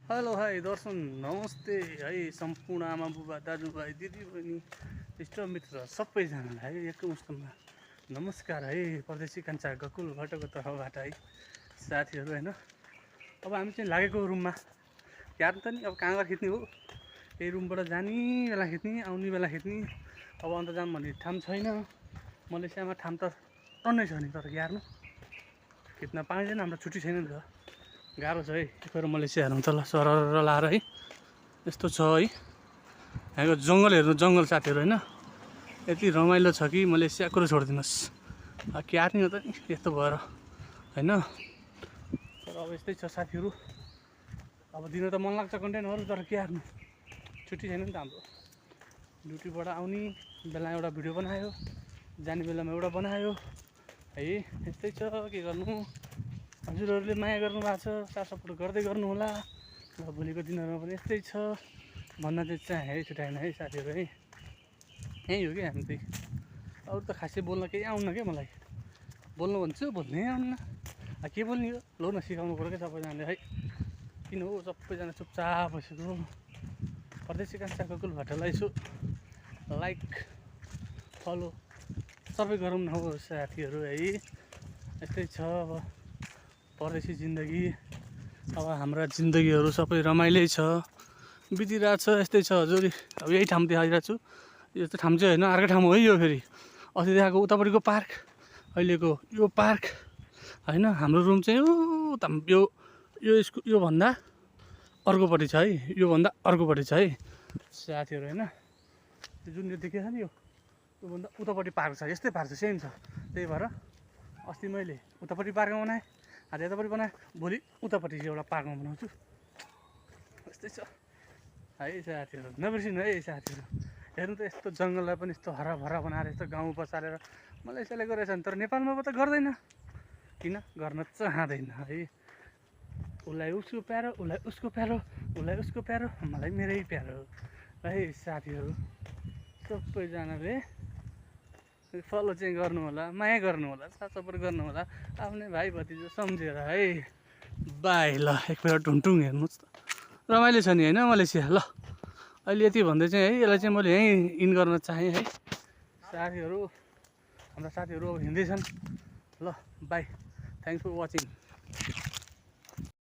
Hello hi दर्शन नमस्ते है सम्पूर्ण आमा बुबा दाजुभाइ दिदीबहिनी इष्टमित्र सबैजनालाई एकमुष्टमा नमस्कार है। परदेशी कान्छा गकुल भट्टको तर्फबाट है साथीहरू होइन। अब हामी चाहिँ लागेको रुममा याद त नि अब कहाँ गएर खिच्ने हो, यही रुमबाट जाने बेला खिच्ने आउने बेला खिच्ने। अब अन्त जाम भन्ने ठाम छैन, मलेसियामा ठाम त टन्नै छ नि, तर यार्नु खिच्न पाइँदैन, हाम्रो छुट्टी छैन नि त। गाह्रो छ है गएर मलेसियाहरू त ल सरर लाएर है यस्तो छ है। यहाँको जङ्गल हेर्नु, जङ्गल साथीहरू होइन यति रमाइलो छ कि मलेसिया कुरो छोडिदिनुहोस्। क्यार्ने हो त नि यस्तो भएर होइन। तर अब यस्तै छ साथीहरू, अब दिन त मन लाग्छ कन्टेन्टहरू, तर क्यार्नु छुट्टी छैन नि त हाम्रो। ड्युटीबाट आउने बेला एउटा भिडियो बनायो, जाने बेलामा एउटा बनायो है। यस्तै छ, के गर्नु। हजुरहरूले माया गर्नु भएको छ, साथ सपोर्ट गर्दै गर्नु होला। र भोलिको दिनहरूमा पनि यस्तै छ भन्न चाहिँ चाहे छुट्याएन है साथीहरू है। यहीँ हो कि हामी चाहिँ, अरू त खासै बोल्न केही आउन्न क्या मलाई। बोल्नु भन्छु बोल्नै आउन्न, के बोल्ने हो लो न, सिकाउनु पऱ्यो क्या सबैजनाले है। किन हो सबैजना चुपचाप बसेको। परदेशी कान्छा गकुल भट्टलाई यसो लाइक फलो सबै गरौँ न हो साथीहरू है। यस्तै छ अब परदेशी जिन्दगी। अब हाम्रा जिन्दगीहरू सबै रमाइलै छ, बितिरहेको छ। यस्तै छ हजुर। अब यही ठाउँ देखाइरहेको छु, यस्तो ठाउँ चाहिँ होइन, अर्कै ठाउँ हो है यो। फेरि अस्ति देखाएको उतापट्टिको पार्क, अहिलेको यो पार्क होइन। हाम्रो रुम चाहिँ योभन्दा अर्कोपट्टि छ है, योभन्दा अर्कोपट्टि छ है साथीहरू होइन। जुन यो देखिएको छ नि, योभन्दा उतापट्टि पार्क छ, यस्तै पार्क छ, सेम छ। त्यही भएर अस्ति मैले उतापट्टि पार्कमा बनाएँ, आज यतापट्टि बनाएँ, भोलि उतापट्टि चाहिँ एउटा पार्कमा बनाउँछु। यस्तै छ है साथीहरू, नबिर्सिनु है साथीहरू। हेर्नु त यस्तो जङ्गललाई पनि यस्तो हराभरा बनाएर यस्तो गाउँ बसालेर मलेसियाले गरेछ नि, तर नेपालमा त गर्दैन। किन गर्न चाहँदैन है। उसलाई उसको प्यारो, उसलाई उसको प्यारो, उसलाई उसको प्यारो, मलाई मेरै प्यारो है साथीहरू। सबैजनाले फलो चाहिँ गर्नु होला, माया गर्नु होला, साथ सपोर्ट गर्नु होला, आफ्नै भाइ भतिजो सम्झेर है। बाई ल एकपल्ट ढुङढुङ हेर्नुहोस् त, रमाइलो छ नि होइन मलेसिया। ल अहिले यति भन्दै चाहिँ है, यसलाई चाहिँ मैले यहीँ इन गर्न चाहेँ है साथीहरू। हाम्रा साथीहरू अब हिँड्दैछन्। ल बाई, थ्याङ्क्स फर वाचिङ।